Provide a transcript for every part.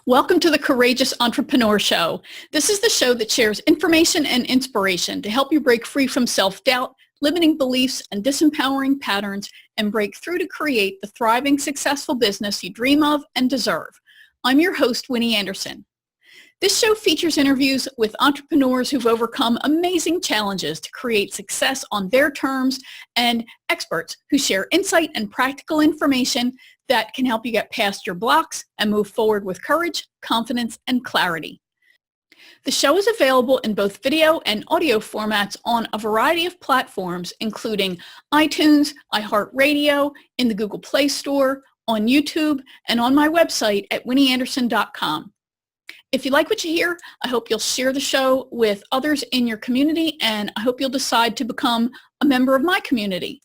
Welcome to the Courageous Entrepreneur Show. This is the show that shares information and inspiration to help you break free from self-doubt, limiting beliefs, and disempowering patterns, and break through to create the thriving, successful business you dream of and deserve. I'm your host, Winnie Anderson. This show features interviews with entrepreneurs who've overcome amazing challenges to create success on their terms, and experts who share insight and practical information that can help you get past your blocks and move forward with courage, confidence, and clarity. The show is available in both video and audio formats on a variety of platforms, including iTunes, iHeartRadio, in the Google Play Store, on YouTube, and on my website at winnieanderson.com. If you like what you hear, I hope you'll share the show with others in your community, and I hope you'll decide to become a member of my community.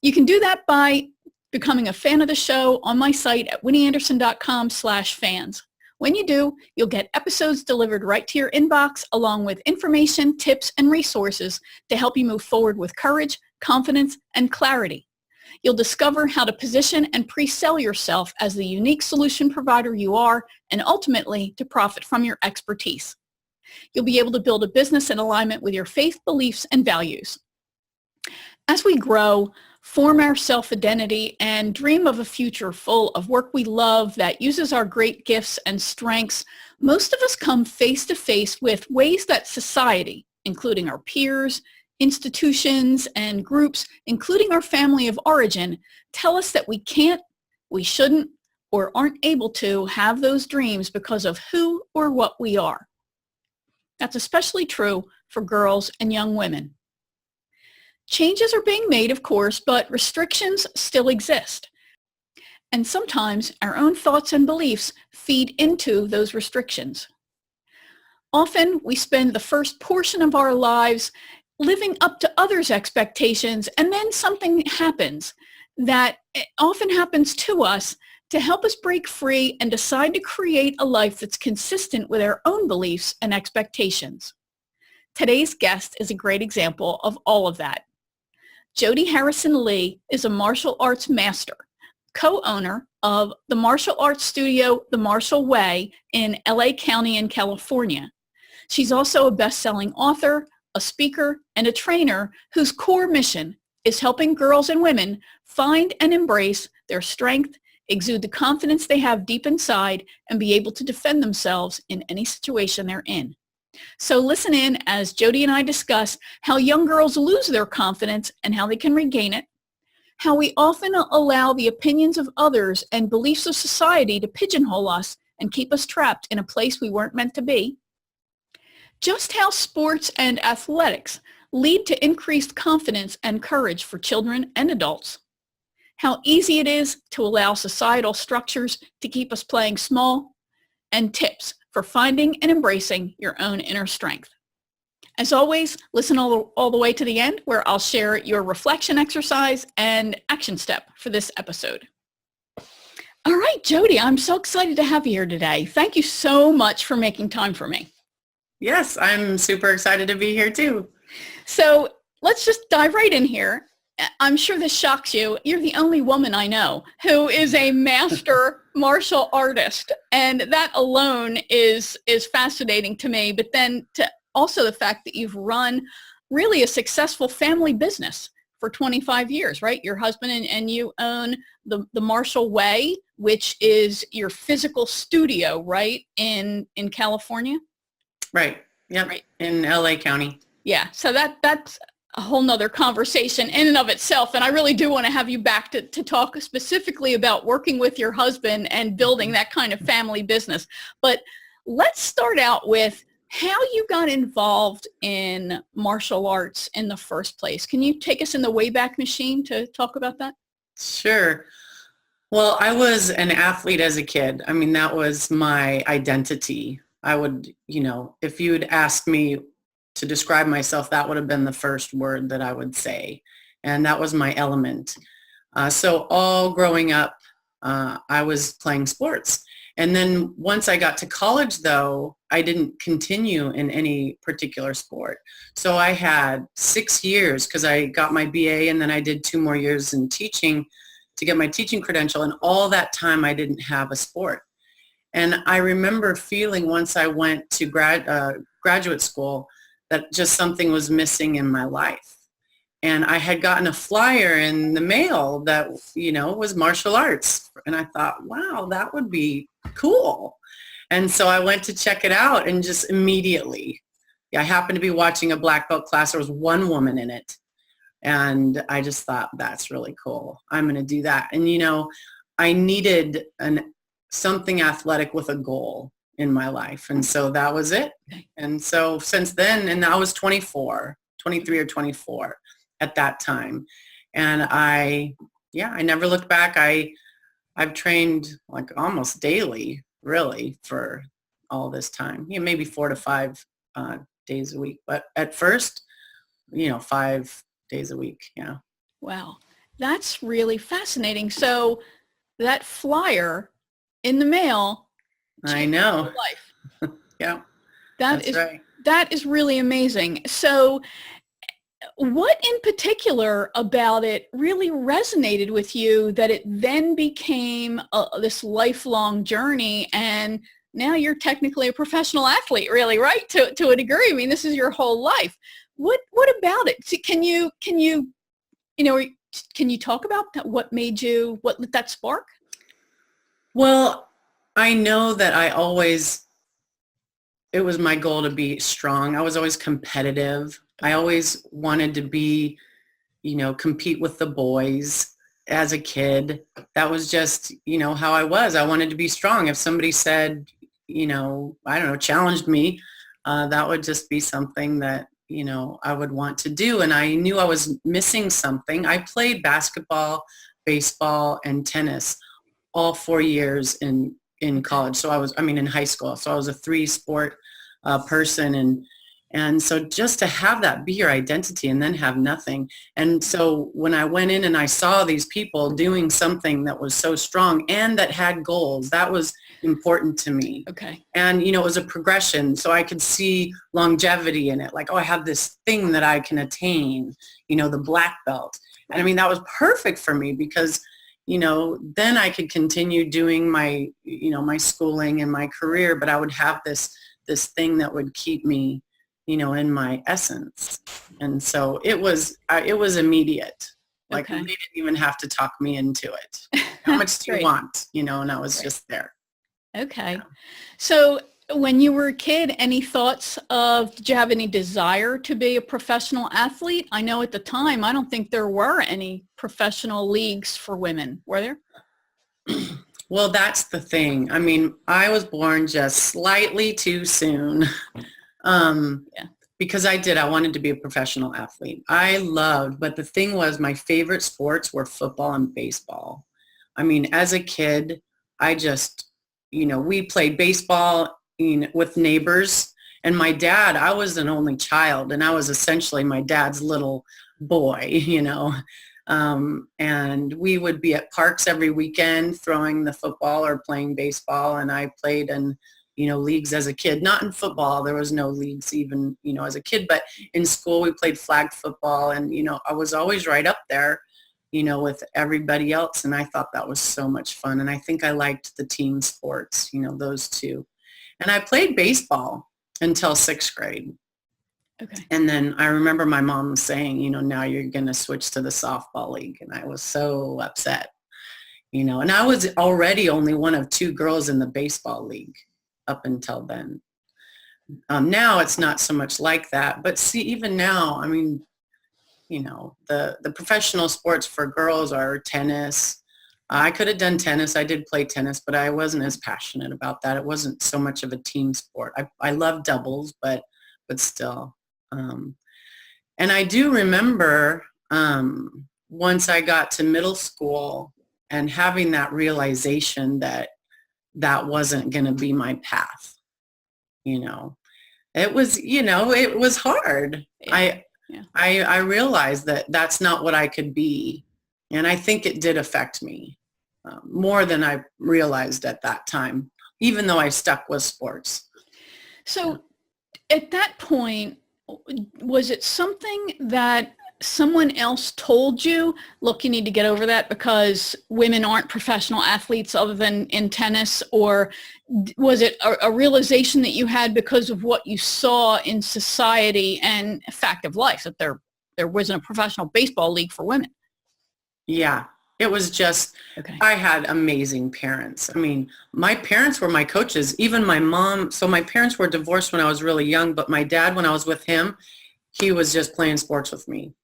You can do that by becoming a fan of the show on my site at winnieanderson.com/fans. When you do, you'll get episodes delivered right to your inbox, along with information, tips, and resources to help you move forward with courage, confidence, and clarity. You'll discover how to position and pre-sell yourself as the unique solution provider you are, and ultimately to profit from your expertise. You'll be able to build a business in alignment with your faith, beliefs, and values. As we grow, form our self-identity, and dream of a future full of work we love that uses our great gifts and strengths, most of us come face to face with ways that society, including our peers, institutions, and groups, including our family of origin, tell us that we can't, we shouldn't, or aren't able to have those dreams because of who or what we are. That's especially true for girls and young women. Changes are being made, of course, but restrictions still exist. And sometimes our own thoughts and beliefs feed into those restrictions. Often we spend the first portion of our lives living up to others' expectations, and then something happens that often happens to us to help us break free and decide to create a life that's consistent with our own beliefs and expectations. Today's guest is a great example of all of that. Jodi Harrison Lee is a martial arts master, co-owner of the martial arts studio, The Martial Way, in LA County in California. She's also a best-selling author, a speaker, and a trainer whose core mission is helping girls and women find and embrace their strength, exude the confidence they have deep inside, and be able to defend themselves in any situation they're in. So listen in as Jodi and I discuss how young girls lose their confidence and how they can regain it, how we often allow the opinions of others and beliefs of society to pigeonhole us and keep us trapped in a place we weren't meant to be, just how sports and athletics lead to increased confidence and courage for children and adults, how easy it is to allow societal structures to keep us playing small, and tips for finding and embracing your own inner strength. As always, listen all the way to the end, where I'll share your reflection exercise and action step for this episode. All right, Jodi, I'm so excited to have you here today. Thank you so much for making time for me. Yes, I'm super excited to be here too. So let's just dive right in here. I'm sure this shocks you. You're the only woman I know who is a master martial artist. And that alone is fascinating to me. But then also the fact that you've run really a successful family business for 25 years, right? Your husband and you own the Martial Way, which is your physical studio, right, in California? Right. Yep. Right. In LA County. Yeah. So that's a whole nother conversation in and of itself. And I really do want to have you back to talk specifically about working with your husband and building that kind of family business. But let's start out with how you got involved in martial arts in the first place. Can you take us in the Wayback Machine to talk about that? Sure. Well, I was an athlete as a kid. I mean, that was my identity. I would, if you had asked me to describe myself, that would have been the first word that I would say. And that was my element. So all growing up, I was playing sports. And then once I got to college, though, I didn't continue in any particular sport. So I had 6 years because I got my BA and then I did 2 more years in teaching to get my teaching credential. And all that time I didn't have a sport. And I remember feeling once I went to graduate school that just something was missing in my life. And I had gotten a flyer in the mail that, was martial arts. And I thought, wow, that would be cool. And so I went to check it out, and just immediately, I happened to be watching a black belt class. There was one woman in it. And I just thought, that's really cool. I'm going to do that. And, I needed something athletic with a goal in my life. And so that was it. And so since then, and I was 23 or 24 at that time. And I never looked back. I've trained like almost daily, really, for all this time. Maybe 4 to 5 days a week. But at first, 5 days a week. Yeah. Wow. That's really fascinating. So that flyer in the mail. I know. Life. Yeah. That's right. That is really amazing. So what in particular about it really resonated with you that it then became this lifelong journey, and now you're technically a professional athlete, really, right? To a degree. I mean, this is your whole life. What about it? Can you talk about that? What lit that spark? Well, I know that it was my goal to be strong. I was always competitive. I always wanted to be, compete with the boys as a kid. That was just, how I was. I wanted to be strong. If somebody said, I don't know, challenged me, that would just be something that, I would want to do. And I knew I was missing something. I played basketball, baseball, and tennis all 4 years in college. So in high school. So I was a 3-sport person. And so just to have that be your identity and then have nothing. And so when I went in and I saw these people doing something that was so strong and that had goals, that was important to me. Okay. And, it was a progression. So I could see longevity in it. Like, I have this thing that I can attain, the black belt. And that was perfect for me because, then I could continue doing my, my schooling and my career, but I would have this thing that would keep me, in my essence. And so it was immediate. Like, they didn't even have to talk me into it. How much do you want? And I was just there. Okay. Yeah. So when you were a kid, did you have any desire to be a professional athlete? I know at the time, I don't think there were any professional leagues for women. Were there? Well, that's the thing. I was born just slightly too soon. Because I wanted to be a professional athlete. But the thing was, my favorite sports were football and baseball. As a kid, I just, we played baseball with neighbors, and my dad, I was an only child, and I was essentially my dad's little boy, and we would be at parks every weekend throwing the football or playing baseball, and I played in leagues as a kid. Not in football. There was no leagues even, as a kid, but in school we played flag football, and, I was always right up there, with everybody else. And I thought that was so much fun. And I think I liked the team sports, those two. And I played baseball until 6th grade. Okay. And then I remember my mom saying, now you're going to switch to the softball league. And I was so upset, and I was already only one of 2 girls in the baseball league up until then. Now it's not so much like that, but see, even now, the professional sports for girls are tennis. I could have done tennis. I did play tennis, but I wasn't as passionate about that. It wasn't so much of a team sport. I love doubles, but still. And I do remember once I got to middle school and having that realization that wasn't going to be my path. It was hard. Yeah. I realized that that's not what I could be. And I think it did affect me more than I realized at that time, even though I stuck with sports. So at that point, was it something that someone else told you, look, you need to get over that because women aren't professional athletes other than in tennis? Or was it a realization that you had because of what you saw in society and a fact of life, that there wasn't a professional baseball league for women? Yeah, it was just, Okay. I had amazing parents. I mean, my parents were my coaches, even my mom. So my parents were divorced when I was really young, but my dad, when I was with him, he was just playing sports with me.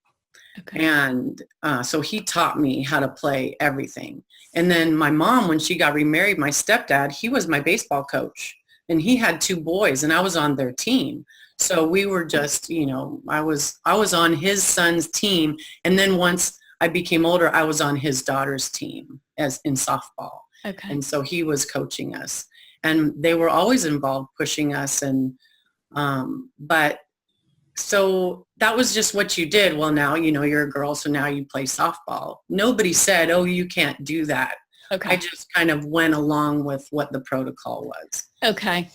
Okay. And so he taught me how to play everything. And then my mom, when she got remarried, my stepdad, he was my baseball coach. And he had 2 boys, and I was on their team. So we were just, I was on his son's team. And then once I became older, I was on his daughter's team as in softball. Okay. And so he was coaching us. And they were always involved pushing us. And but so that was just what you did. Well, now, you're a girl, so now you play softball. Nobody said, oh, you can't do that. Okay. I just kind of went along with what the protocol was. Okay.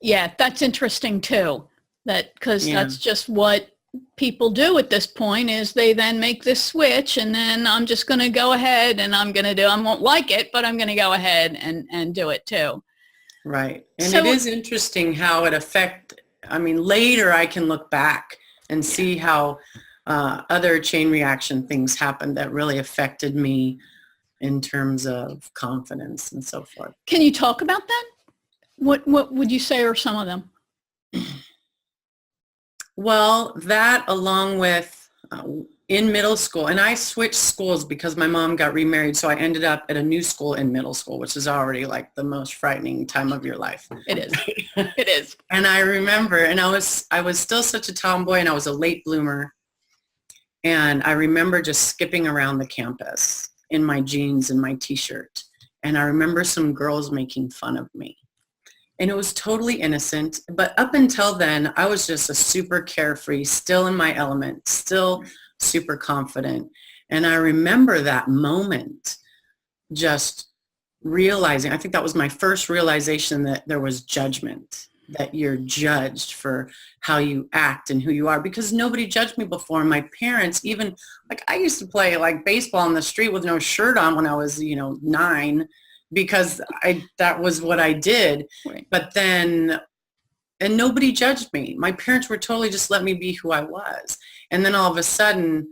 Yeah, that's interesting too. Because that's just what people do at this point, is they then make this switch, and then I'm just going to go ahead and I won't like it, but I'm going to go ahead and do it too. Right. And So, it is interesting how it later I can look back and see how other chain reaction things happened that really affected me in terms of confidence and so forth. Can you talk about that? What would you say are some of them? Well, that along with in middle school, and I switched schools because my mom got remarried, so I ended up at a new school in middle school, which is already like the most frightening time of your life. It is. It is. And I remember, and I was still such a tomboy, and I was a late bloomer. And I remember just skipping around the campus in my jeans and my t-shirt. And I remember some girls making fun of me. And it was totally innocent. But up until then, I was just a super carefree, still in my element, still super confident. And I remember that moment just realizing, I think that was my first realization that there was judgment, that you're judged for how you act and who you are, because nobody judged me before. My parents, even like I used to play like baseball on the street with no shirt on when I was, 9, because that was what I did. Right. But then, and nobody judged me. My parents were totally just let me be who I was. And then all of a sudden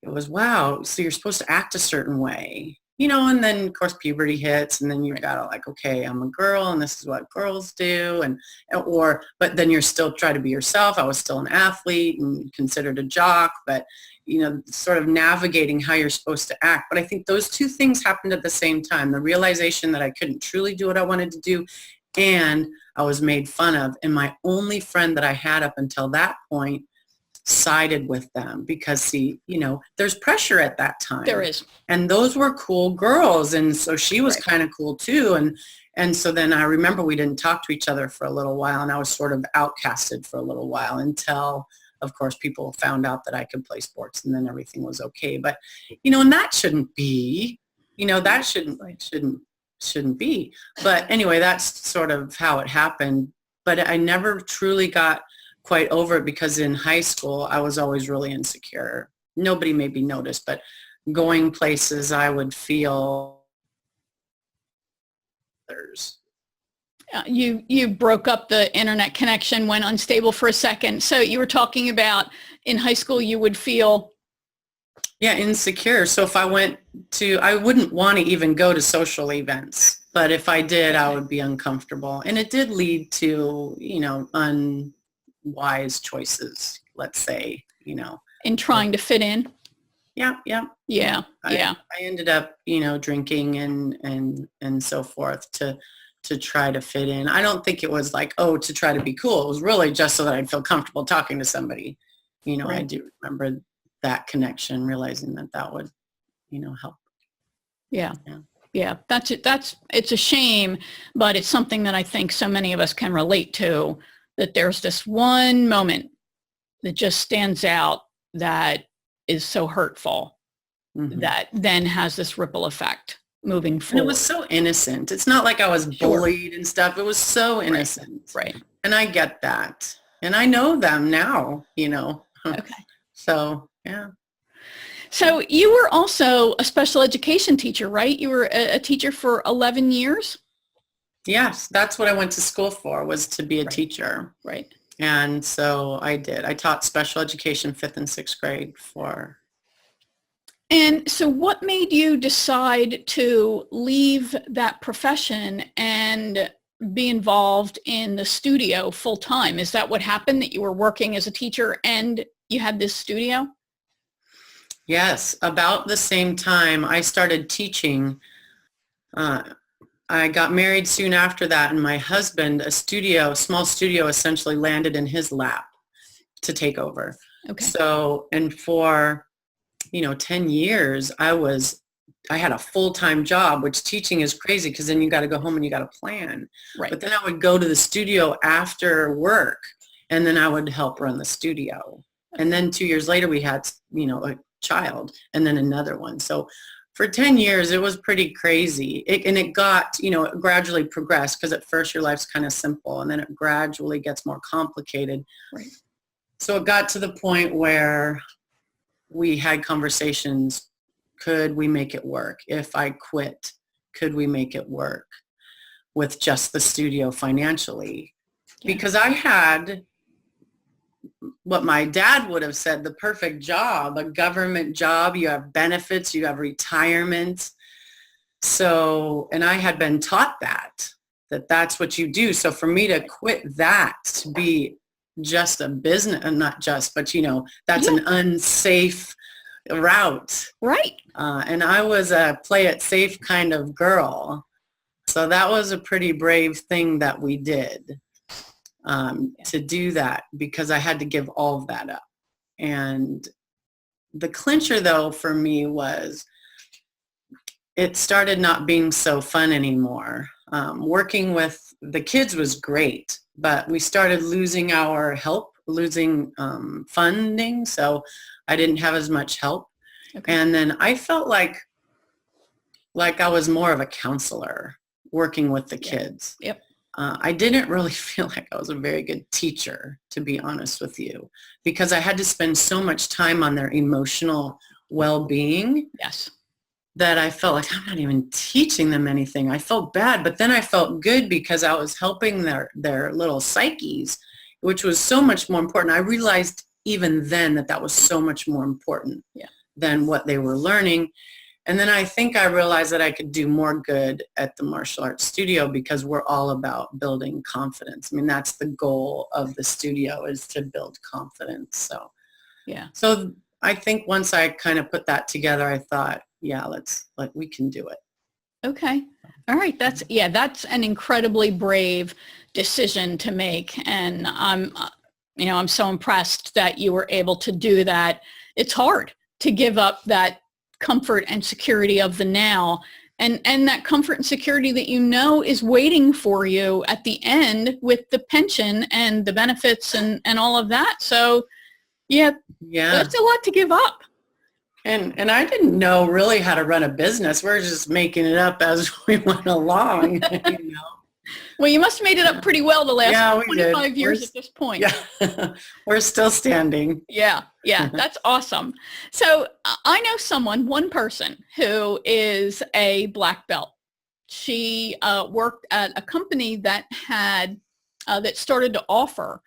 it was, wow, so you're supposed to act a certain way, and then of course puberty hits, and then you gotta like, okay, I'm a girl and this is what girls do. But then you're still try to be yourself. I was still an athlete and considered a jock, but sort of navigating how you're supposed to act. But I think those 2 things happened at the same time. The realization that I couldn't truly do what I wanted to do, and I was made fun of. And my only friend that I had up until that point sided with them because, see, there's pressure at that time. There is. And those were cool girls. And so she was kind of cool too. And so then I remember we didn't talk to each other for a little while, and I was sort of outcasted for a little while until, of course, people found out that I could play sports, and then everything was okay. But, and that shouldn't be, that shouldn't be. But anyway, that's sort of how it happened. But I never truly got quite over it because in high school, I was always really insecure. Nobody maybe noticed, but going places, I would feel others. You broke up, the internet connection went unstable for a second. So you were talking about in high school, you would feel... Yeah, insecure. So if I I wouldn't want to even go to social events, but if I did, I would be uncomfortable. And it did lead to, unwise choices, let's say, In trying to fit in? Yeah. Yeah. I ended up, drinking and so forth to try to fit in. I don't think it was like, to try to be cool. It was really just so that I'd feel comfortable talking to somebody. Right. I do remember that connection, realizing that would, help. Yeah. That's it. It's a shame, but it's something that I think so many of us can relate to, that there's this one moment that just stands out that is so hurtful, that then has this ripple effect moving forward. And it was so innocent. It's not like I was bullied and stuff. It was so innocent. Right. And I get that. And I know them now, Okay. So, yeah. So you were also a special education teacher, right? You were a teacher for 11 years? Yes, that's what I went to school for, was to be a Right. teacher. Right. And so I did. I taught special education 5th and 6th grade for. And so what made you decide to leave that profession and be involved in the studio full time? Is that what happened, that you were working as a teacher and you had this studio? Yes, about the same time I started teaching. I got married soon after that, and my husband, a small studio essentially landed in his lap to take over. Okay. So, and for, 10 years, I had a full-time job, which teaching is crazy because then you got to go home and you got to plan. Right. But then I would go to the studio after work, and then I would help run the studio. And then 2 years later, we had, a child, and then another one. So for 10 years, it was pretty crazy. It got, it gradually progressed, because at first your life's kind of simple, and then it gradually gets more complicated. Right. So it got to the point where we had conversations. Could we make it work? If I quit, could we make it work with just the studio financially? Yeah. Because I had what my dad would have said, the perfect job, a government job. You have benefits, you have retirement. So, and I had been taught that that's what you do. So for me to quit that to be just a business, not just, but that's an unsafe route. Right. And I was a play it safe kind of girl. So that was a pretty brave thing that we did. To do that, because I had to give all of that up. And the clincher, though, for me was it started not being so fun anymore. Working with the kids was great, but we started losing our help, losing funding, so I didn't have as much help. Okay. And then I felt like I was more of a counselor working with the kids. Yep. I didn't really feel like I was a very good teacher, to be honest with you, because I had to spend so much time on their emotional well-being. Yes. That I felt like I'm not even teaching them anything. I felt bad, but then I felt good because I was helping their little psyches, which was so much more important. I realized even then that was so much more important than what they were learning. And then I think I realized that I could do more good at the martial arts studio, because we're all about building confidence. I mean, that's the goal of the studio, is to build confidence. So, So I think once I kind of put that together, I thought, we can do it. Okay. All right. That's an incredibly brave decision to make. And I'm so impressed that you were able to do that. It's hard to give up that comfort and security of the now, and that comfort and security that is waiting for you at the end with the pension and the benefits and all of that. So that's a lot to give up. And I didn't know really how to run a business. We're just making it up as we went along. Well, you must have made it up pretty well the last 25 years at this point. Yeah, we're still standing. Yeah, that's awesome. So I know one person who is a black belt. She worked at a company that that started to offer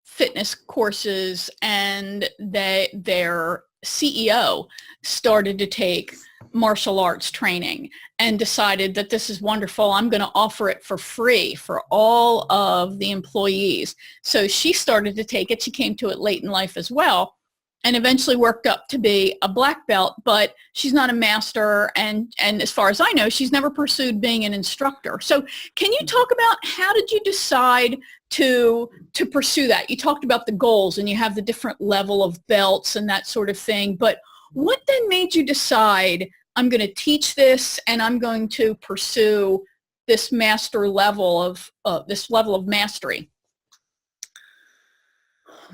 fitness courses, and their CEO started to take martial arts training and decided that this is wonderful. I'm going to offer it for free for all of the employees. So she started to take it. She came to it late in life as well, and eventually worked up to be a black belt, but she's not a master. And as far as I know, she's never pursued being an instructor. So can you talk about how did you decide to pursue that? You talked about the goals and you have the different level of belts and that sort of thing, but what then made you decide, I'm going to teach this and I'm going to pursue this level of mastery?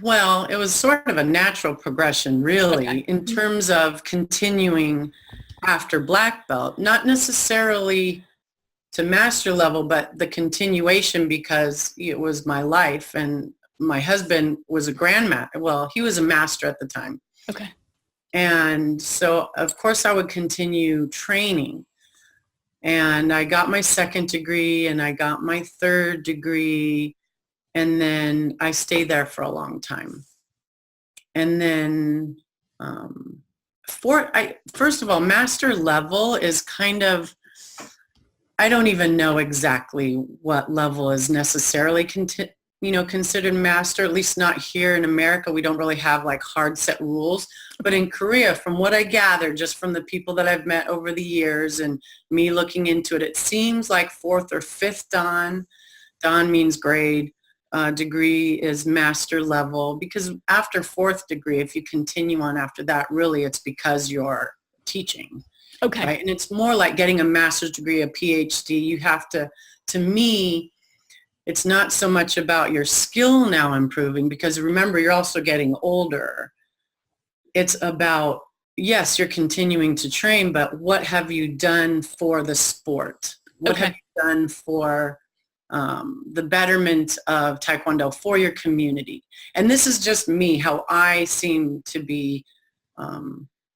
Well, it was sort of a natural progression, really, in terms of continuing after black belt, not necessarily to master level, but the continuation, because it was my life, and my husband was a grandmaster. Well, he was a master at the time. Okay. And so, of course, I would continue training. And I got my second degree and I got my third degree. And then I stayed there for a long time. And then first of all, master level is kind of, I don't even know exactly what level is necessarily considered master, at least not here in America. We don't really have like hard set rules. But in Korea, from what I gathered, just from the people that I've met over the years and me looking into it, it seems like fourth or fifth dan. Dan means grade. Degree is master level, because after fourth degree, if you continue on after that, really it's because you're teaching. Okay. Right? And it's more like getting a master's degree, a PhD. You have to me, it's not so much about your skill now improving, because remember, you're also getting older. It's about, yes, you're continuing to train, but what have you done for the sport? What have you done for the betterment of Taekwondo, for your community? And this is just me, how I seem to be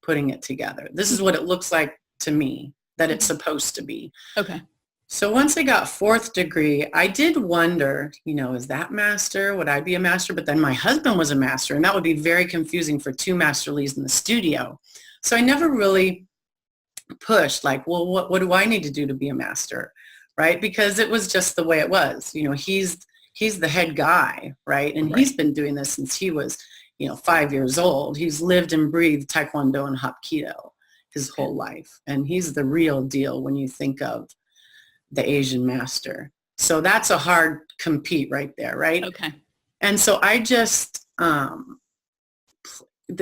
putting it together. This is what it looks like to me that it's supposed to be. Okay. So once I got fourth degree, I did wonder, is that master? Would I be a master? But then my husband was a master, and that would be very confusing for two Master Lees in the studio. So I never really pushed like, well, what do I need to do to be a master? Right? Because it was just the way it was. He's the head guy, right? And he's been doing this since he was, 5 years old. He's lived and breathed Taekwondo and Hapkido his whole life. And he's the real deal when you think of the Asian master. So that's a hard compete right there, right? Okay. And so I just, the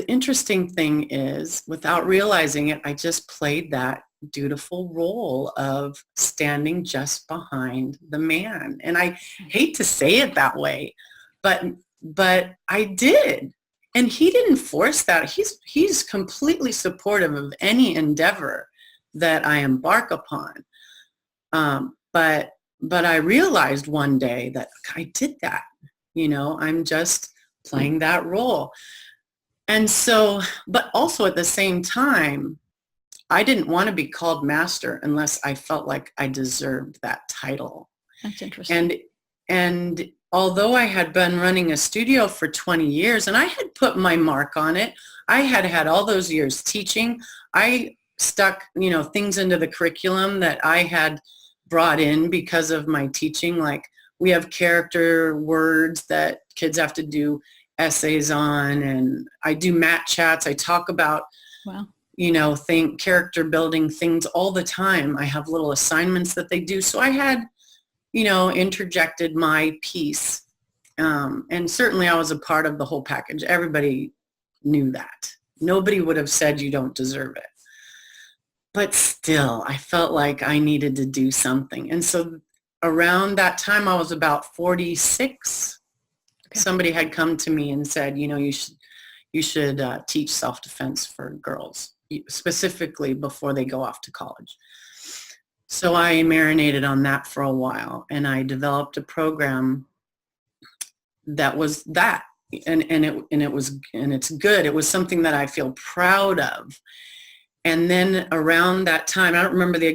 interesting thing is, without realizing it, I just played that dutiful role of standing just behind the man. And I hate to say it that way, but I did. And he didn't force that. He's completely supportive of any endeavor that I embark upon. But I realized one day that I did that. I'm just playing that role. And so, but also at the same time, I didn't want to be called master unless I felt like I deserved that title. That's interesting. And although I had been running a studio for 20 years and I had put my mark on it, I had all those years teaching. I stuck, things into the curriculum that I had brought in because of my teaching. Like, we have character words that kids have to do essays on, and I do mat chats. I talk about, character building things all the time. I have little assignments that they do. So I had, interjected my piece. And certainly I was a part of the whole package. Everybody knew that. Nobody would have said you don't deserve it. But still, I felt like I needed to do something. And so around that time, I was about 46. Okay. Somebody had come to me and said, you should teach self-defense for girls, specifically before they go off to college. So I marinated on that for a while, and I developed a program that was that, and it's good. It was something that I feel proud of. And then around that time, I don't remember the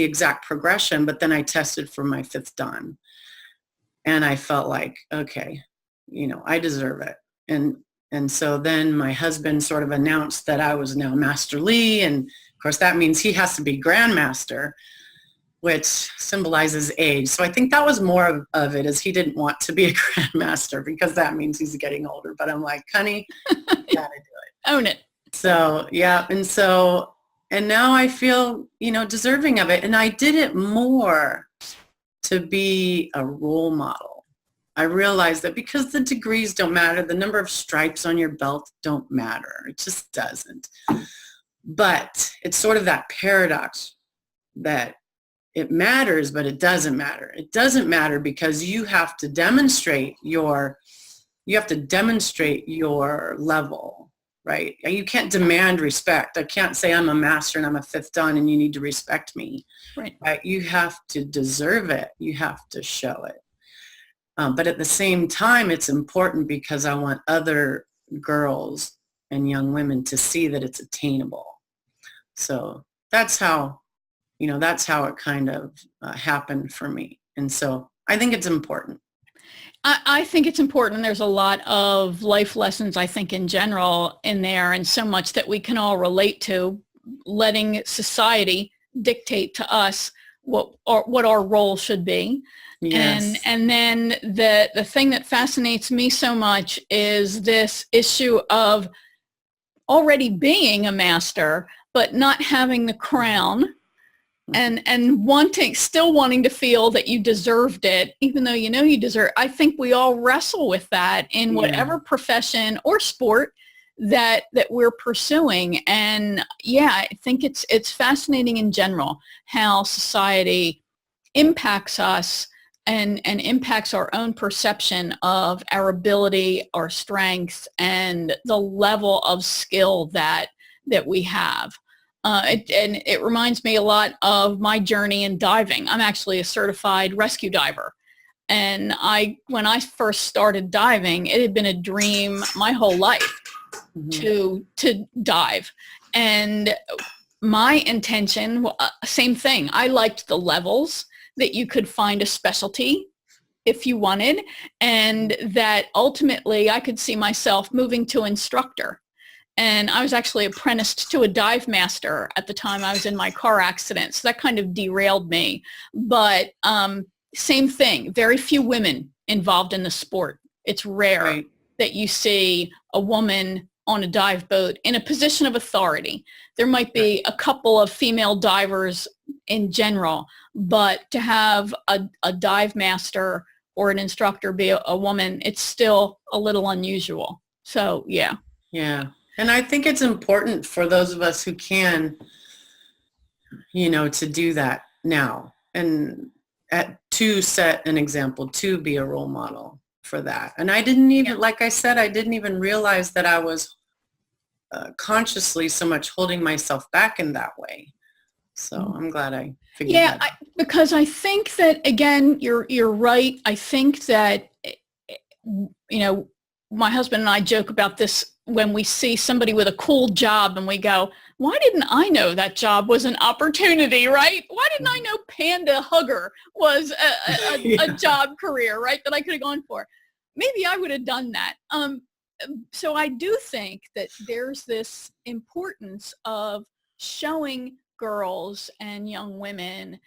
exact progression, but then I tested for my fifth dan, and I felt like, okay, I deserve it. And so then my husband sort of announced that I was now Master Lee, and of course that means he has to be Grandmaster, which symbolizes age. So I think that was more of it, is he didn't want to be a Grandmaster because that means he's getting older. But I'm like, honey, you gotta do it. Own it. So, yeah. And now I feel, deserving of it. And I did it more to be a role model. I realized that because the degrees don't matter, the number of stripes on your belt don't matter. It just doesn't. But it's sort of that paradox that it matters, but it doesn't matter. It doesn't matter because you have to demonstrate your level, right? You can't demand respect. I can't say I'm a master and I'm a fifth dan and you need to respect me. Right. You have to deserve it. You have to show it. But at the same time, it's important because I want other girls and young women to see that it's attainable. So that's how it kind of happened for me. And so I think it's important. I think it's important. There's a lot of life lessons, I think, in general in there, and so much that we can all relate to, letting society dictate to us what our role should be. Yes. And then the thing that fascinates me so much is this issue of already being a master, but not having the crown, and still wanting to feel that you deserved it, even though you know you deserve. I think we all wrestle with that in whatever profession or sport that we're pursuing. And yeah, I think it's fascinating in general how society impacts us and impacts our own perception of our ability, our strengths, and the level of skill that we have. It reminds me a lot of my journey in diving. I'm actually a certified rescue diver. And when I first started diving, it had been a dream my whole life to dive. And my intention, same thing. I liked the levels, that you could find a specialty if you wanted, and that ultimately I could see myself moving to instructor. And I was actually apprenticed to a dive master at the time I was in my car accident. So that kind of derailed me. But same thing, very few women involved in the sport. It's rare that you see a woman on a dive boat in a position of authority. There might be a couple of female divers in general, but to have a dive master or an instructor be a woman, it's still a little unusual. So, yeah. Yeah. And I think it's important for those of us who can, to do that now, and to set an example, to be a role model for that. And I didn't even, like I said, I didn't even realize that I was consciously so much holding myself back in that way. So I'm glad I figured that out. Because I think that, again, you're right. I think that, my husband and I joke about this when we see somebody with a cool job and we go, why didn't I know that job was an opportunity, right? Why didn't I know panda hugger was a job career, right, that I could have gone for? Maybe I would have done that. So I do think that there's this importance of showing girls and young women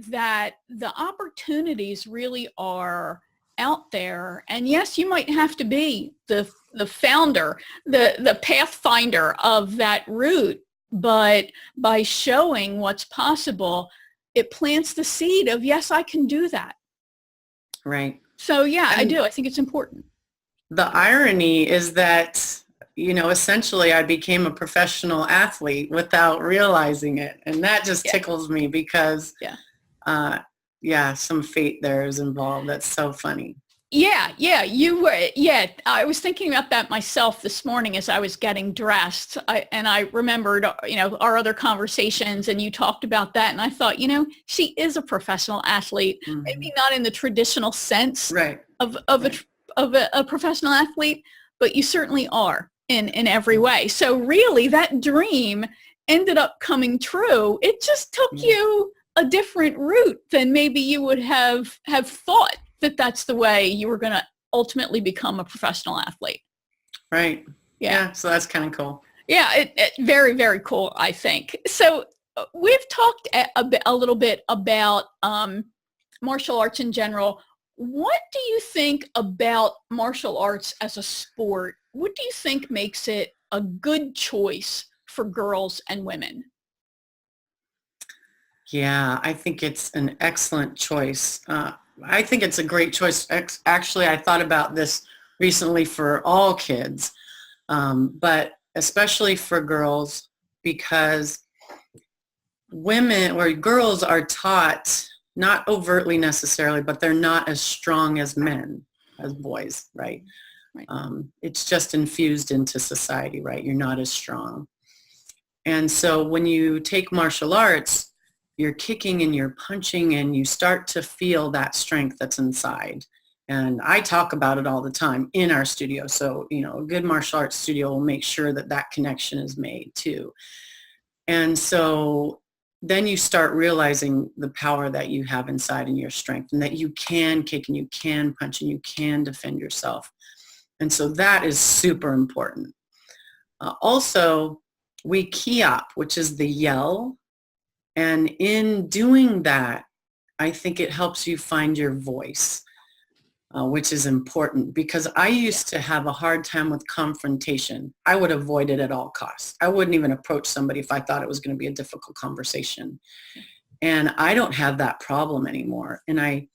that the opportunities really are out there. And yes, you might have to be the founder, the pathfinder of that route, but by showing what's possible, it plants the seed of, yes, I can do that. Right. So yeah, I do. I think it's important. The irony is that, essentially I became a professional athlete without realizing it. And that just tickles me because, some fate there is involved. That's so funny. Yeah, you were. Yeah, I was thinking about that myself this morning as I was getting dressed. I remembered, our other conversations, and you talked about that. And I thought, she is a professional athlete, maybe not in the traditional sense of a professional athlete, but you certainly are in every way. So really, that dream ended up coming true. It just took you a different route than maybe you would have thought that that's the way you were going to ultimately become a professional athlete. Right. Yeah. So that's kind of cool. Yeah. It very, very cool, I think. So we've talked a little bit about martial arts in general. What do you think about martial arts as a sport? What do you think makes it a good choice for girls and women? Yeah, I think it's an excellent choice. I think it's a great choice. Actually, I thought about this recently for all kids, but especially for girls, because women or girls are taught, not overtly necessarily, but they're not as strong as men, as boys, right? It's just infused into society, right? You're not as strong. And so when you take martial arts, you're kicking and you're punching and you start to feel that strength that's inside. And I talk about it all the time in our studio. So, a good martial arts studio will make sure that that connection is made too. And so then you start realizing the power that you have inside and your strength, and that you can kick and you can punch and you can defend yourself. And so that is super important. Also, we key up, which is the yell. And in doing that, I think it helps you find your voice, which is important, because I used to have a hard time with confrontation. I would avoid it at all costs. I wouldn't even approach somebody if I thought it was going to be a difficult conversation. And I don't have that problem anymore. And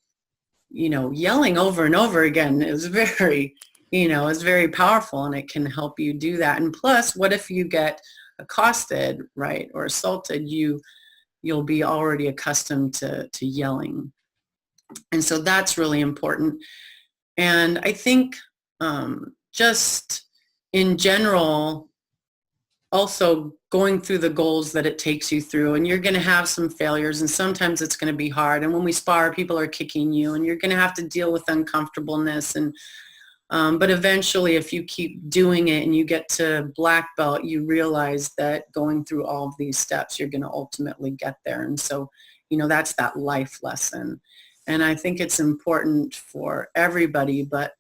yelling over and over again is very, is very powerful, and it can help you do that. And plus, what if you get accosted, right, or assaulted? You'll be already accustomed to yelling. And so that's really important. And I think just in general, also going through the goals that it takes you through, and you're going to have some failures, and sometimes it's going to be hard. And when we spar, people are kicking you, and you're going to have to deal with uncomfortableness. And but eventually, if you keep doing it and you get to black belt, you realize that going through all of these steps, you're going to ultimately get there. And so, that's that life lesson. And I think it's important for everybody, but,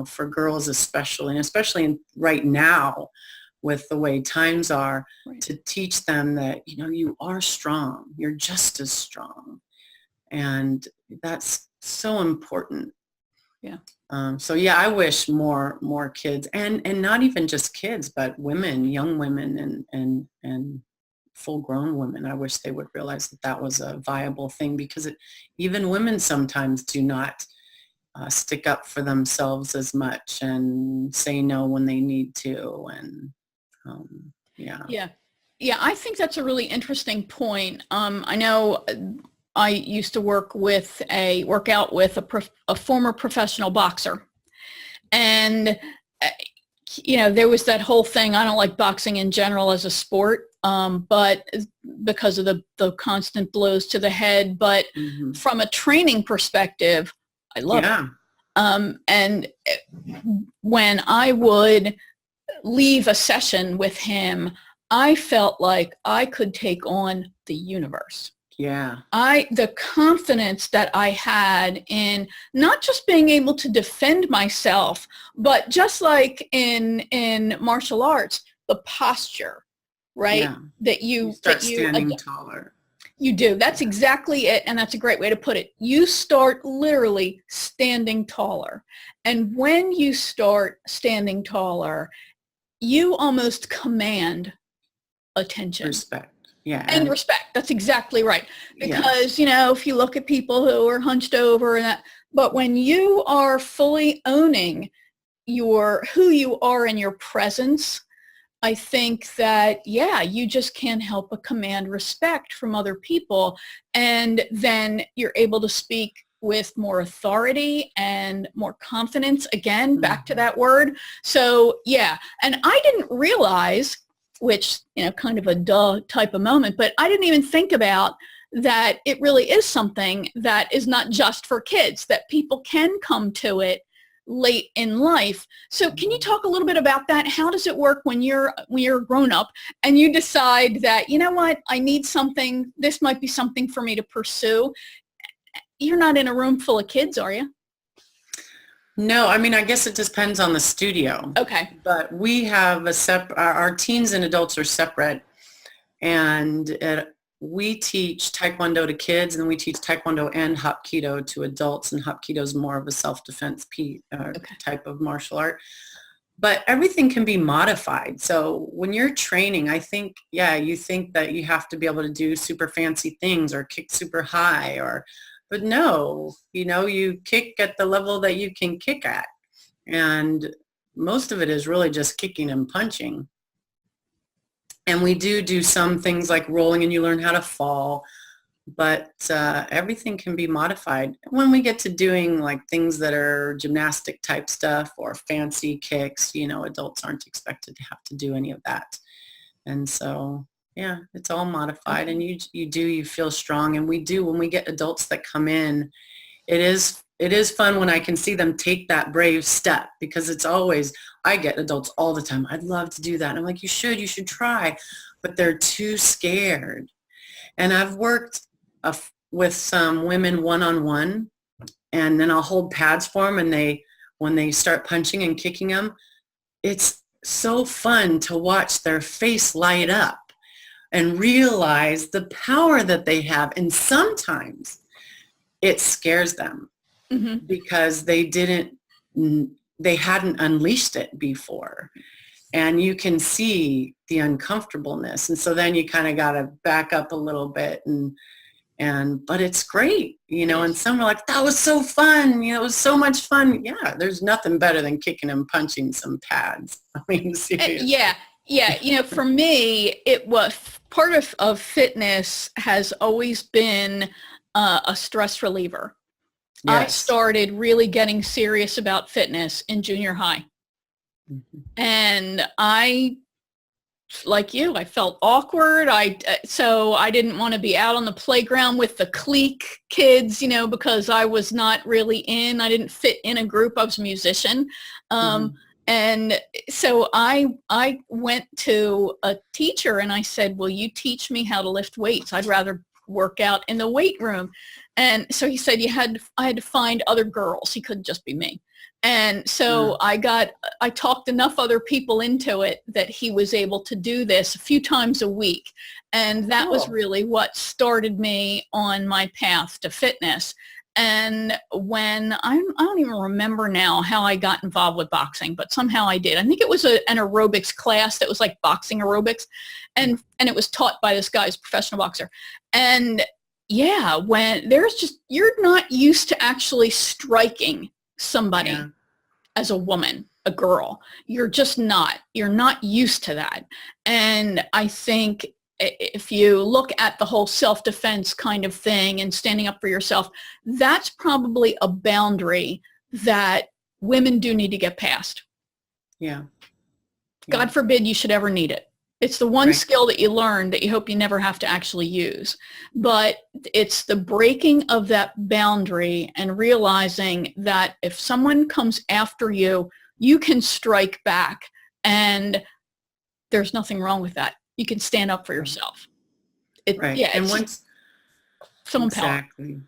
for girls especially, and especially right now with the way times are, right, to teach them that, you are strong. You're just as strong. And that's so important. Yeah. So yeah, I wish more kids, and not even just kids, but women, young women and full-grown women. I wish they would realize that that was a viable thing, because even women sometimes do not stick up for themselves as much and say no when they need to. And yeah. I think that's a really interesting point. I know I used to work out with a former professional boxer, and there was that whole thing. I don't like boxing in general as a sport, but because of the constant blows to the head. But from a training perspective, I love it. And when I would leave a session with him, I felt like I could take on the universe. Yeah. The confidence that I had in not just being able to defend myself, but just like in martial arts, the posture, right? Yeah. That you start standing taller. You do. That's exactly it. And that's a great way to put it. You start literally standing taller. And when you start standing taller, you almost command attention. Respect. Yeah. And respect. That's exactly right. Because, if you look at people who are hunched over and that, but when you are fully owning who you are in your presence, I think that, you just can't help but command respect from other people. And then you're able to speak with more authority and more confidence. Again, back to that word. So, and I didn't realize, which, kind of a duh type of moment, but I didn't even think about that it really is something that is not just for kids, that people can come to it late in life. So can you talk a little bit about that? How does it work when you're grown up and you decide that, I need something, this might be something for me to pursue? You're not in a room full of kids, are you? No, I guess it depends on the studio. Okay. But we have our teens and adults are separate, and we teach Taekwondo to kids, and then we teach Taekwondo and Hapkido to adults, and Hapkido is more of a self-defense type of martial art. But everything can be modified. So when you're training, I think, you think that you have to be able to do super fancy things or kick super high, but no, you kick at the level that you can kick at. And most of it is really just kicking and punching. And we do some things like rolling, and you learn how to fall, but everything can be modified. When we get to doing like things that are gymnastic type stuff or fancy kicks, adults aren't expected to have to do any of that. And so, it's all modified, and you feel strong. And we do, when we get adults that come in, it is it is fun when I can see them take that brave step, because it's always, I get adults all the time, I'd love to do that. And I'm like, you should try, but they're too scared. And I've worked with some women one-on-one, and then I'll hold pads for them, and when they start punching and kicking them, it's so fun to watch their face light up and realize the power that they have. And sometimes it scares them because they hadn't unleashed it before. And you can see the uncomfortableness. And so then you kind of got to back up a little bit, but it's great, and some are like, that was so fun. It was so much fun. Yeah. There's nothing better than kicking and punching some pads. I mean, seriously. Yeah. For me, it was part of fitness has always been a stress reliever. Yes. I started really getting serious about fitness in junior high. And I, like you, I felt awkward. So I didn't want to be out on the playground with the clique kids, because I was not really I didn't fit in a group. I was a musician. And so I went to a teacher and I said, will you teach me how to lift weights? I'd rather work out in the weight room. And so he said I had to find other girls. He couldn't just be me. And so I talked enough other people into it that he was able to do this a few times a week. And that was really what started me on my path to fitness. And when I don't even remember now how I got involved with boxing, but somehow I did. I think it was an aerobics class that was like boxing aerobics. And it was taught by this guy who's a professional boxer. And yeah, when you're not used to actually striking somebody as a woman, a girl. You're just not. You're not used to that. And I think if you look at the whole self-defense kind of thing and standing up for yourself, that's probably a boundary that women do need to get past. Yeah. God forbid you should ever need it. It's the one skill that you learn that you hope you never have to actually use. But it's the breaking of that boundary and realizing that if someone comes after you, you can strike back, and there's nothing wrong with that. You can stand up for yourself. And once exactly.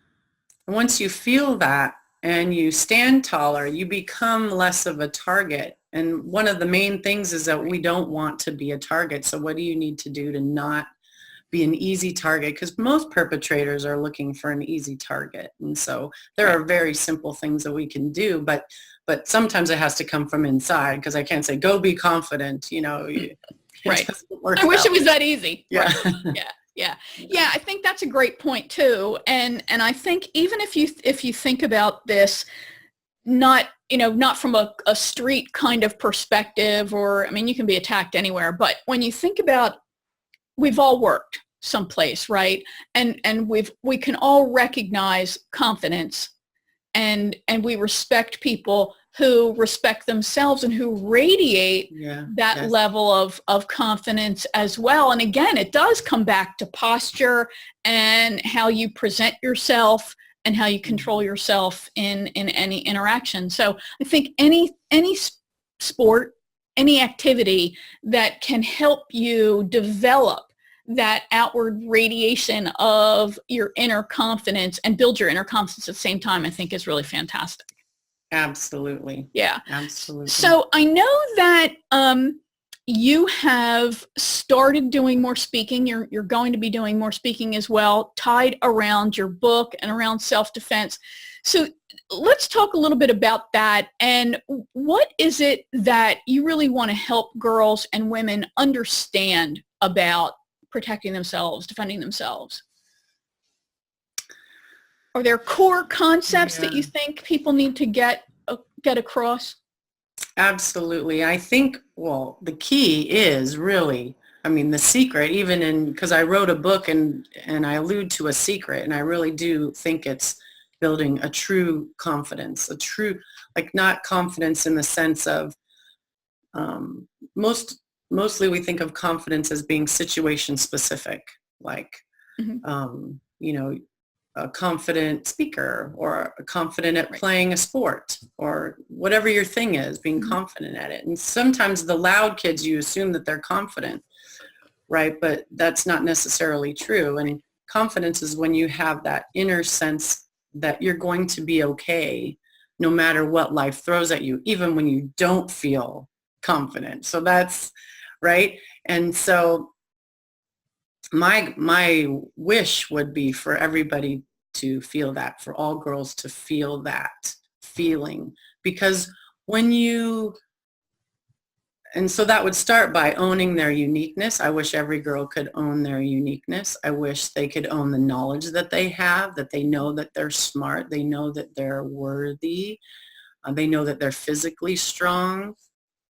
And once you feel that and you stand taller, you become less of a target. And one of the main things is that we don't want to be a target. So what do you need to do to not be an easy target? Because most perpetrators are looking for an easy target. And so there are very simple things that we can do, but sometimes it has to come from inside, because I can't say, go be confident, Right. I wish it was that easy. Yeah. Right. Yeah. I think that's a great point too. And I think even if you think about this, not from a street kind of perspective, or, I mean, you can be attacked anywhere, but when you think about, we've all worked someplace, right? And we can all recognize confidence, and we respect people who respect themselves and who radiate that level of confidence as well. And again, it does come back to posture and how you present yourself and how you control yourself in any interaction. So I think any sport, any activity that can help you develop that outward radiation of your inner confidence and build your inner confidence at the same time, I think is really fantastic. Absolutely. Yeah. Absolutely. So I know that you have started doing more speaking. You're going to be doing more speaking as well, tied around your book and around self-defense. So let's talk a little bit about that. And what is it that you really want to help girls and women understand about protecting themselves, defending themselves? Are there core concepts that you think people need to get across? Absolutely. I think, the key is really, the secret, because I wrote a book and I allude to a secret, and I really do think it's building a true confidence, not confidence in the sense of, mostly we think of confidence as being situation specific, a confident speaker or confident at playing a sport or whatever your thing is, being confident at it. And sometimes the loud kids, you assume that they're confident, right? But that's not necessarily true. And confidence is when you have that inner sense that you're going to be okay no matter what life throws at you, even when you don't feel confident. So that's right. And so my wish would be for everybody to feel that, for all girls to feel that feeling, because and so that would start by owning their uniqueness. I wish every girl could own their uniqueness. I wish they could own the knowledge that they have, that they know that they're smart, they know that they're worthy, they know that they're physically strong,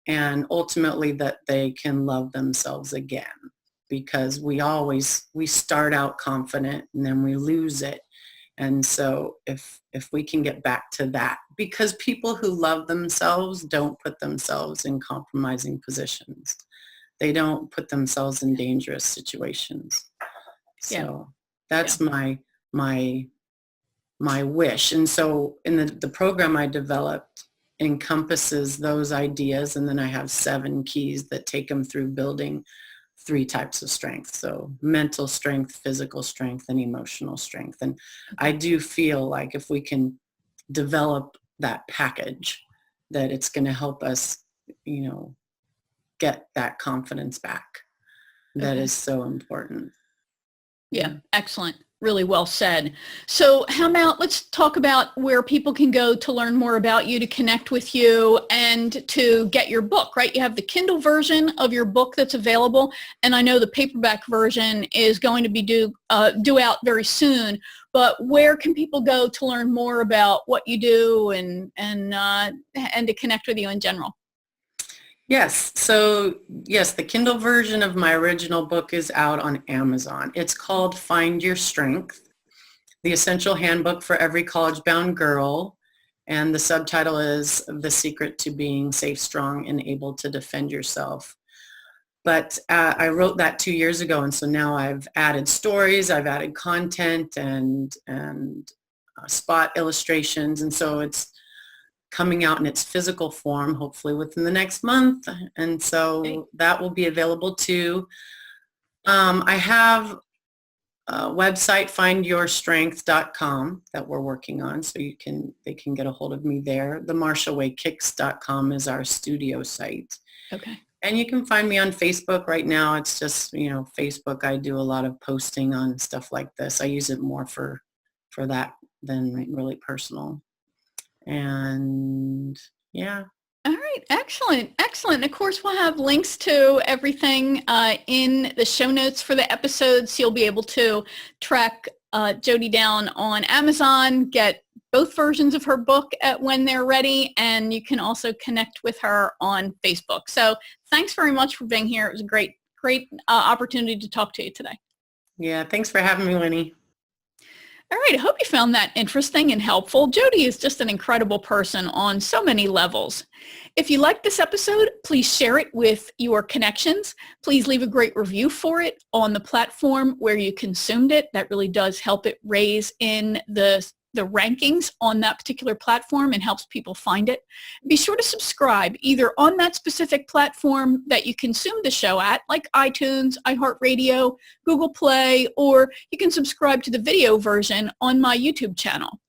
and ultimately that they can love themselves again. Because we start out confident and then we lose it. And so if we can get back to that, because people who love themselves don't put themselves in compromising positions. They don't put themselves in dangerous situations. So that's my wish. And so in the program I developed encompasses those ideas, and then I have 7 keys that take them through building 3 types of strength. So mental strength, physical strength, and emotional strength. And I do feel like if we can develop that package, that it's going to help us, get that confidence back. That is so important. Yeah, excellent. Really well said. So how about, let's talk about where people can go to learn more about you, to connect with you, and to get your book, right? You have the Kindle version of your book that's available, and I know the paperback version is going to be due out very soon, but where can people go to learn more about what you do and to connect with you in general? Yes. So yes, the Kindle version of my original book is out on Amazon. It's called Find Your Strength, the essential handbook for every college-bound girl. And the subtitle is The Secret to Being Safe, Strong, and Able to Defend Yourself. But I wrote that 2 years ago. And so now I've added stories, I've added content and spot illustrations. And so it's coming out in its physical form, hopefully within the next month. And so that will be available too. I have a website, findyourstrength.com, that we're working on. So they can get a hold of me there. The marshallwaykicks.com is our studio site. Okay. And you can find me on Facebook right now. It's just, Facebook. I do a lot of posting on stuff like this. I use it more for that than really personal. And yeah. All right. Excellent. Excellent. Of course, we'll have links to everything in the show notes for the episodes. You'll be able to track Jodi down on Amazon, get both versions of her book when they're ready, and you can also connect with her on Facebook. So thanks very much for being here. It was a great opportunity to talk to you today. Yeah. Thanks for having me, Winnie. All right, I hope you found that interesting and helpful. Jodi is just an incredible person on so many levels. If you liked this episode, please share it with your connections. Please leave a great review for it on the platform where you consumed it. That really does help it raise in the rankings on that particular platform and helps people find it. Be sure to subscribe either on that specific platform that you consume the show at, like iTunes, iHeartRadio, Google Play, or you can subscribe to the video version on my YouTube channel.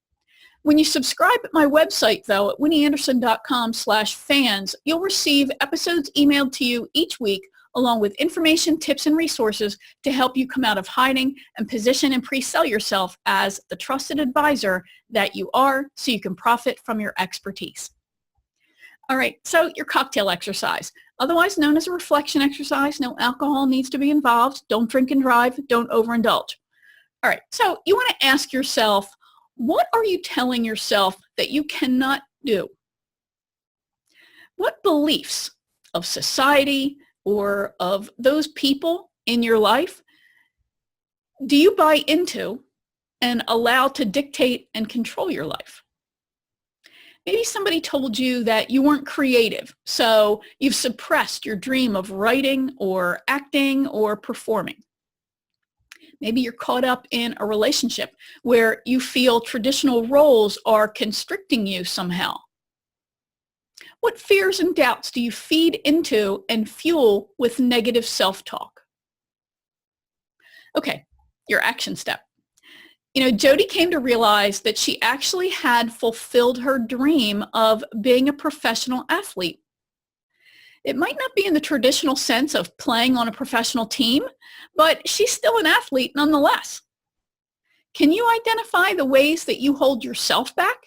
When you subscribe at my website, though, at winnieanderson.com/fans, you'll receive episodes emailed to you each week, along with information, tips, and resources to help you come out of hiding and position and pre-sell yourself as the trusted advisor that you are, so you can profit from your expertise. All right, so your cocktail exercise, otherwise known as a reflection exercise. No alcohol needs to be involved. Don't drink and drive. Don't overindulge. All right, so you want to ask yourself, what are you telling yourself that you cannot do? What beliefs of society or of those people in your life do you buy into and allow to dictate and control your life? Maybe somebody told you that you weren't creative, so you've suppressed your dream of writing or acting or performing. Maybe you're caught up in a relationship where you feel traditional roles are constricting you somehow. What fears and doubts do you feed into and fuel with negative self-talk? Okay, your action step. Jodi came to realize that she actually had fulfilled her dream of being a professional athlete. It might not be in the traditional sense of playing on a professional team, but she's still an athlete nonetheless. Can you identify the ways that you hold yourself back?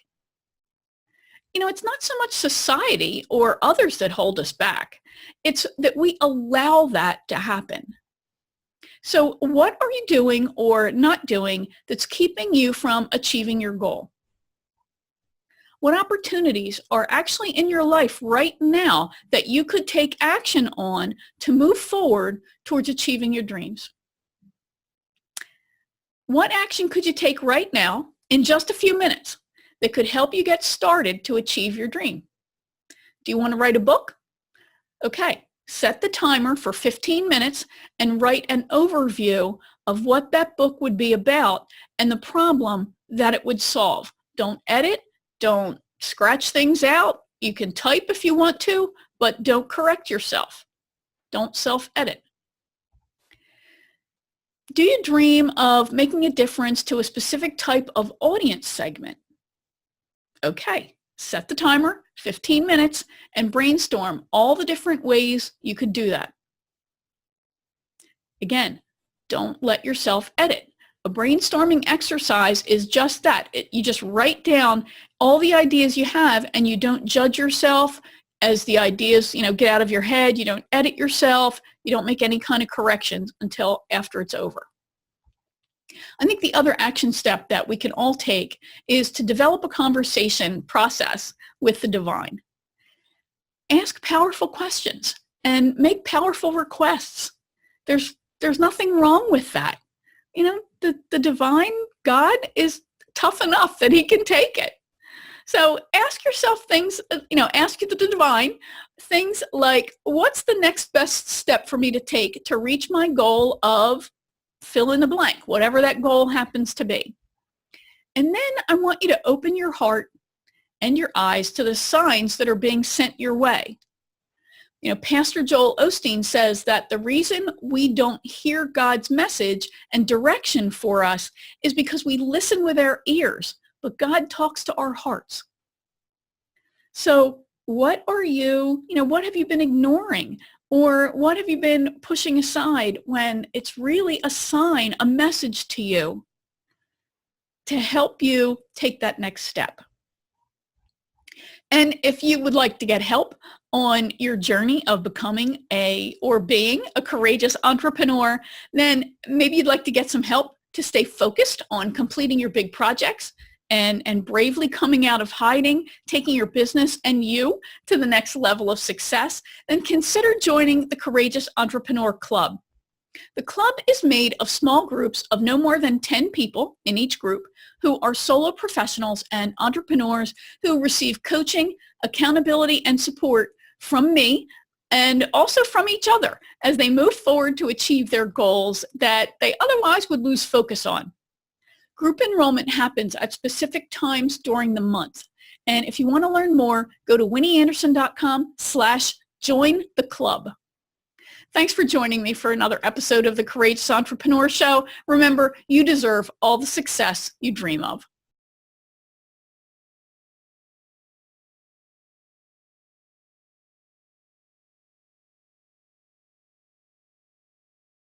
It's not so much society or others that hold us back. It's that we allow that to happen. So what are you doing or not doing that's keeping you from achieving your goal? What opportunities are actually in your life right now that you could take action on to move forward towards achieving your dreams? What action could you take right now in just a few minutes that could help you get started to achieve your dream? Do you want to write a book? Okay, set the timer for 15 minutes and write an overview of what that book would be about and the problem that it would solve. Don't edit. Don't scratch things out. You can type if you want to, but don't correct yourself. Don't self-edit. Do you dream of making a difference to a specific type of audience segment? Okay, set the timer, 15 minutes, and brainstorm all the different ways you could do that. Again, don't let yourself edit. A brainstorming exercise is just that. You just write down all the ideas you have and you don't judge yourself as the ideas, get out of your head. You don't edit yourself. You don't make any kind of corrections until after it's over. I think the other action step that we can all take is to develop a conversation process with the divine. Ask powerful questions and make powerful requests. There's nothing wrong with that. The divine God is tough enough that he can take it. So ask yourself things, ask the divine things like, what's the next best step for me to take to reach my goal of fill in the blank, whatever that goal happens to be. And then I want you to open your heart and your eyes to the signs that are being sent your way. Pastor Joel Osteen says that the reason we don't hear God's message and direction for us is because we listen with our ears, but God talks to our hearts. So what have you been ignoring? Or what have you been pushing aside when it's really a sign, a message to you to help you take that next step? And if you would like to get help on your journey of being a courageous entrepreneur, then maybe you'd like to get some help to stay focused on completing your big projects and bravely coming out of hiding, taking your business and you to the next level of success, then consider joining the Courageous Entrepreneur Club. The club is made of small groups of no more than 10 people in each group who are solo professionals and entrepreneurs who receive coaching, accountability, and support from me and also from each other as they move forward to achieve their goals that they otherwise would lose focus on. Group enrollment happens at specific times during the month. And if you want to learn more, go to winnieanderson.com/join the club. Thanks for joining me for another episode of the Courageous Entrepreneur Show. Remember, you deserve all the success you dream of.